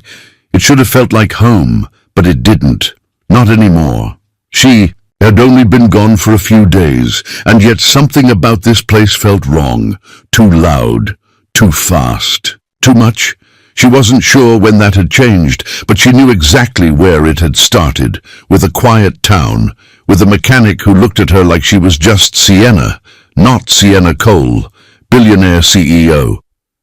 Speaker 1: It should have felt like home, but it didn't. Not anymore. She had only been gone for a few days, and yet something about this place felt wrong. Too loud, too fast, too much. She wasn't sure when that had changed, but she knew exactly where it had started, with a quiet town, with a mechanic who looked at her like she was just Sienna, not Sienna Cole, billionaire CEO.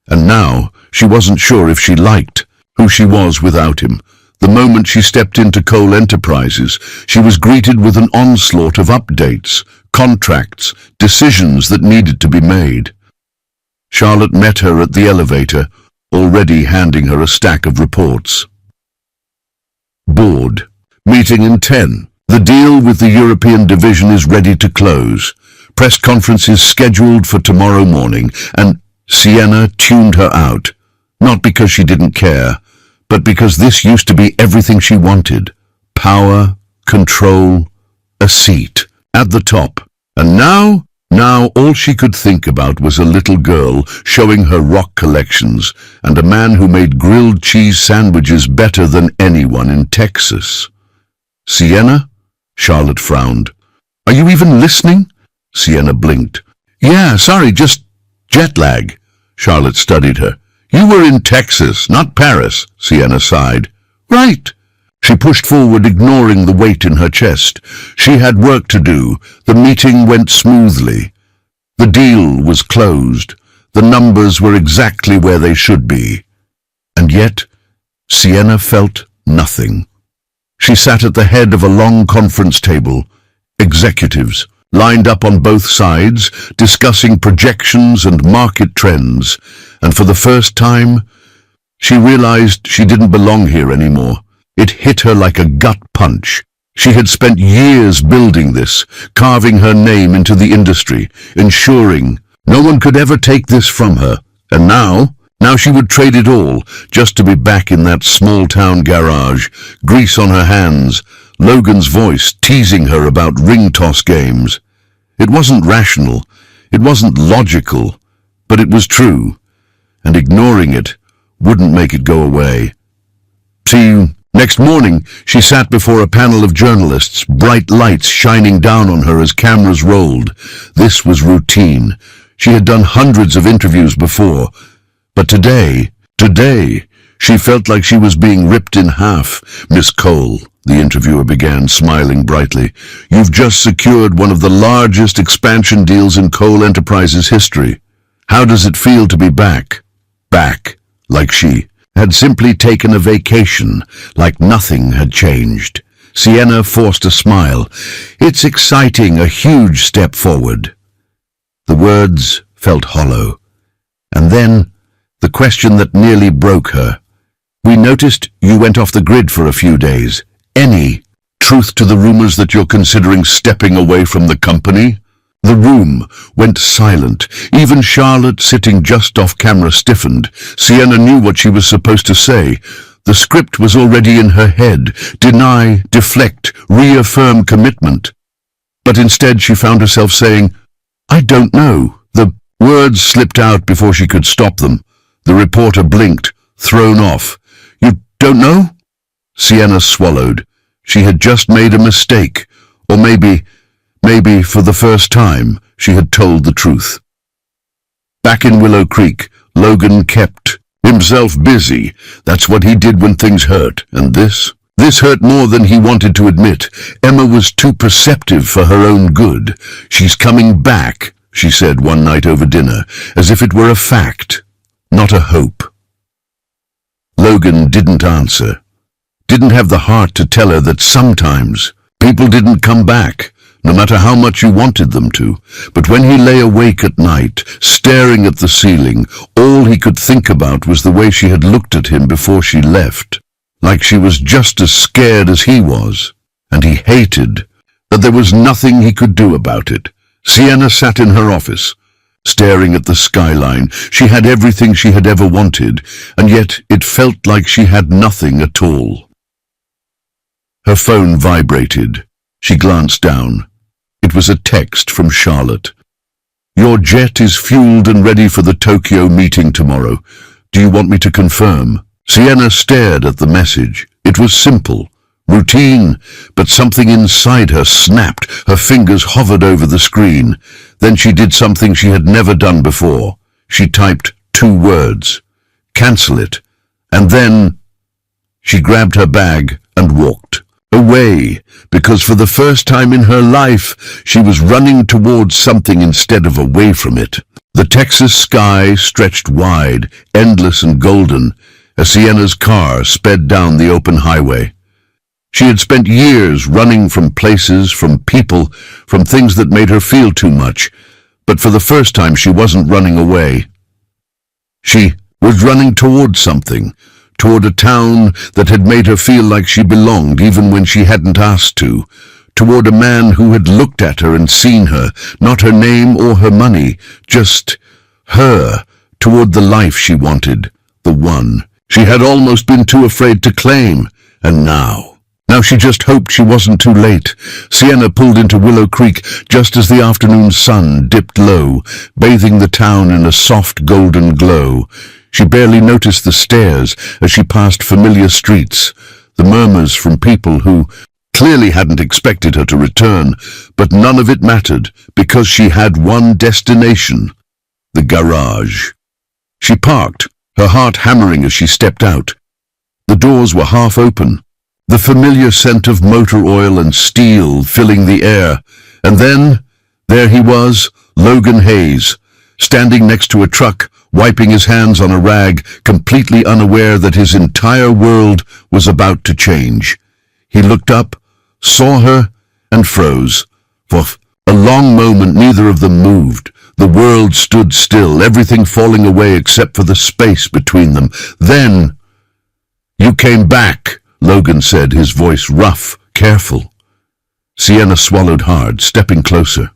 Speaker 1: And now she wasn't sure if she liked who she was without him. The moment she stepped into Cole Enterprises, she was greeted with an onslaught of updates, contracts, decisions that needed to be made. Charlotte met her at the elevator, already handing her a stack of reports. Board. Meeting in 10. The deal with the European division is ready to close. Press conference is scheduled for tomorrow morning, and Sienna tuned her out. Not because she didn't care, but because this used to be everything she wanted. Power, control, a seat at the top. And now all she could think about was a little girl showing her rock collections and a man who made grilled cheese sandwiches better than anyone in Texas. Sienna? Charlotte frowned. Are you even listening? Sienna blinked. Yeah, sorry, just jet lag. Charlotte studied her. You were in Texas, not Paris, Sienna sighed. Right. She pushed forward, ignoring the weight in her chest. She had work to do. The meeting went smoothly. The deal was closed. The numbers were exactly where they should be. And yet, Sienna felt nothing. She sat at the head of a long conference table. Executives, lined up on both sides, discussing projections and market trends, and for the first time, she realized she didn't belong here anymore. It hit her like a gut punch. She had spent years building this, carving her name into the industry, ensuring no one could ever take this from her. And now she would trade it all just to be back in that small-town garage, grease on her hands, Logan's voice teasing her about ring toss games. It wasn't rational, it wasn't logical, but it was true, and ignoring it wouldn't make it go away. See you. Next morning, she sat before a panel of journalists, bright lights shining down on her as cameras rolled. This was routine. She had done hundreds of interviews before, but today, she felt like she was being ripped in half. Miss Cole, the interviewer began, smiling brightly, you've just secured one of the largest expansion deals in Cole Enterprises history. How does it feel to be back? Back, like she had simply taken a vacation, like nothing had changed. Sienna forced a smile. It's exciting, a huge step forward. The words felt hollow. And then, the question that nearly broke her. We noticed you went off the grid for a few days. Any truth to the rumors that you're considering stepping away from the company? The room went silent. Even Charlotte, sitting just off camera, stiffened. Sienna knew what she was supposed to say. The script was already in her head. Deny, deflect, reaffirm commitment. But instead she found herself saying, I don't know. The words slipped out before she could stop them. The reporter blinked, thrown off. You don't know? Sienna swallowed. She had just made a mistake. Or maybe for the first time, she had told the truth. Back in Willow Creek, Logan kept himself busy. That's what he did when things hurt. And this hurt more than he wanted to admit. Emma was too perceptive for her own good. She's coming back, she said one night over dinner, as if it were a fact, not a hope. Logan didn't answer. Didn't have the heart to tell her that sometimes people didn't come back, no matter how much you wanted them to. But when he lay awake at night, staring at the ceiling, all he could think about was the way she had looked at him before she left, like she was just as scared as he was. And he hated that there was nothing he could do about it. Sienna sat in her office, staring at the skyline. She had everything she had ever wanted, and yet it felt like she had nothing at all. Her phone vibrated. She glanced down. It was a text from Charlotte. Your jet is fueled and ready for the Tokyo meeting tomorrow. Do you want me to confirm? Sienna stared at the message. It was simple, routine, but something inside her snapped. Her fingers hovered over the screen. Then she did something she had never done before. She typed 2 words. Cancel it. And then she grabbed her bag and walked away, because for the first time in her life, she was running towards something instead of away from it. The Texas sky stretched wide, endless and golden, as Sienna's car sped down the open highway. She had spent years running from places, from people, from things that made her feel too much, but for the first time she wasn't running away. She was running toward something, toward a town that had made her feel like she belonged even when she hadn't asked to, toward a man who had looked at her and seen her, not her name or her money, just her, toward the life she wanted, the one she had almost been too afraid to claim, and now she just hoped she wasn't too late. Sienna pulled into Willow Creek just as the afternoon sun dipped low, bathing the town in a soft golden glow. She barely noticed the stairs as she passed familiar streets, the murmurs from people who clearly hadn't expected her to return, but none of it mattered because she had one destination, the garage. She parked, her heart hammering as she stepped out. The doors were half open, the familiar scent of motor oil and steel filling the air, and then there he was, Logan Hayes, standing next to a truck, wiping his hands on a rag, completely unaware that his entire world was about to change. He looked up, saw her, and froze. For a long moment neither of them moved. The world stood still, everything falling away except for the space between them. Then, "You came back," Logan said, his voice rough, careful. Sienna swallowed hard, stepping closer.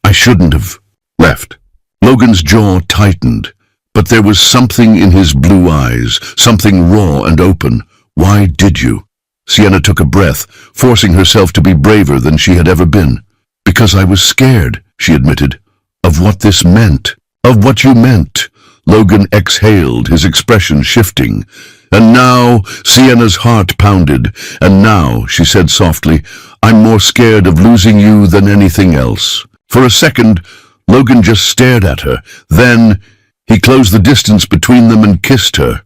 Speaker 1: "I shouldn't have left." Logan's jaw tightened, but there was something in his blue eyes, something raw and open. "Why did you?" Sienna took a breath, forcing herself to be braver than she had ever been. "Because I was scared," she admitted, "of what this meant, of what you meant." Logan exhaled, his expression shifting. "And now," Sienna's heart pounded, "and now," she said softly, "I'm more scared of losing you than anything else." For a second, Logan just stared at her. Then he closed the distance between them and kissed her.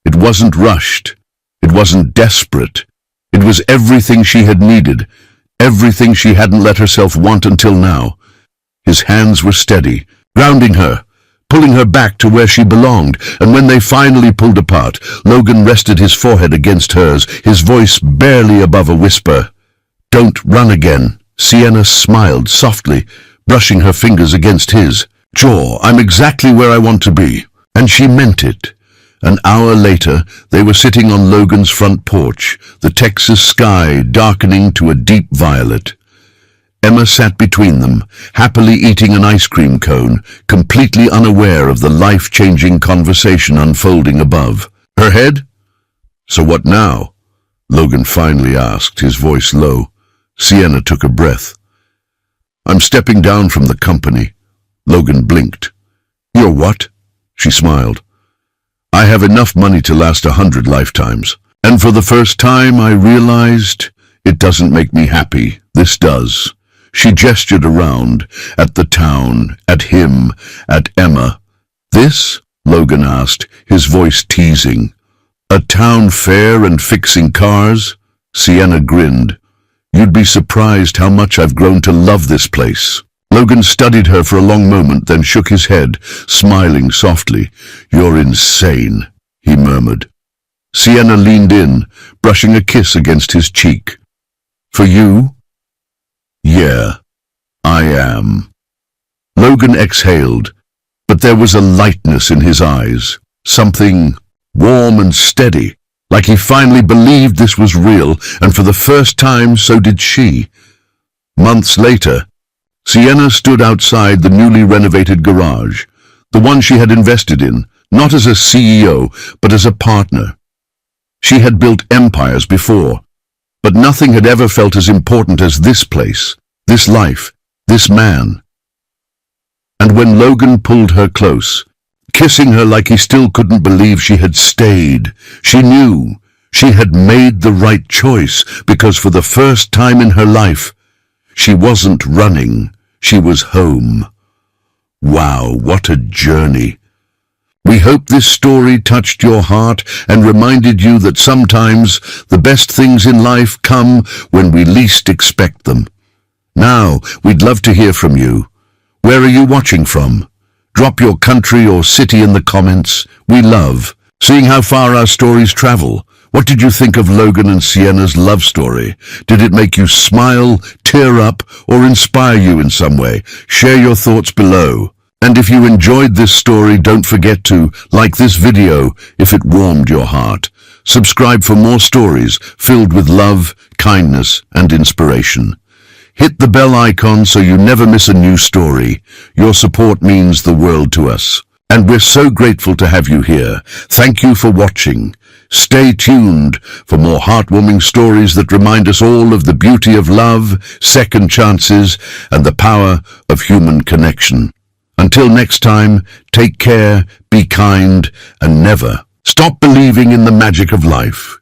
Speaker 1: It wasn't rushed. It wasn't desperate. It was everything she had needed, everything she hadn't let herself want until now. His hands were steady, grounding her, pulling her back to where she belonged, and when they finally pulled apart, Logan rested his forehead against hers, his voice barely above a whisper. "Don't run again." Sienna smiled softly, brushing her fingers against his. "Sure, I'm exactly where I want to be." And she meant it. An hour later, they were sitting on Logan's front porch, the Texas sky darkening to a deep violet. Emma sat between them, happily eating an ice cream cone, completely unaware of the life-changing conversation unfolding above. Her head? "So what now?" Logan finally asked, his voice low. Sienna took a breath. "I'm stepping down from the company." Logan blinked. "You're what?" She smiled. "I have enough money to last 100 lifetimes. And for the first time I realized it doesn't make me happy. This does." She gestured around, at the town, at him, at Emma. "This?" Logan asked, his voice teasing. "A town fair and fixing cars?" Sienna grinned. "You'd be surprised how much I've grown to love this place." Logan studied her for a long moment, then shook his head, smiling softly. "You're insane," he murmured. Sienna leaned in, brushing a kiss against his cheek. "For you?" "Yeah, I am." Logan exhaled, but there was a lightness in his eyes, something warm and steady, like he finally believed this was real, and for the first time so did she. Months later, Sienna stood outside the newly renovated garage, the one she had invested in, not as a CEO, but as a partner. She had built empires before, but nothing had ever felt as important as this place, this life, this man. And when Logan pulled her close, kissing her like he still couldn't believe she had stayed, she knew she had made the right choice, because for the first time in her life, she wasn't running, she was home. Wow, what a journey. We hope this story touched your heart and reminded you that sometimes the best things in life come when we least expect them. Now, we'd love to hear from you. Where are you watching from? Drop your country or city in the comments. We love Seeing how far our stories travel, what did you think of Logan and Sienna's love story? Did it make you smile, tear up, or inspire you in some way? Share your thoughts below. And if you enjoyed this story, don't forget to like this video if it warmed your heart. Subscribe for more stories filled with love, kindness, and inspiration. Hit the bell icon so you never miss a new story. Your support means the world to us. And we're so grateful to have you here. Thank you for watching. Stay tuned for more heartwarming stories that remind us all of the beauty of love, second chances, and the power of human connection. Until next time, take care, be kind, and never stop believing in the magic of life.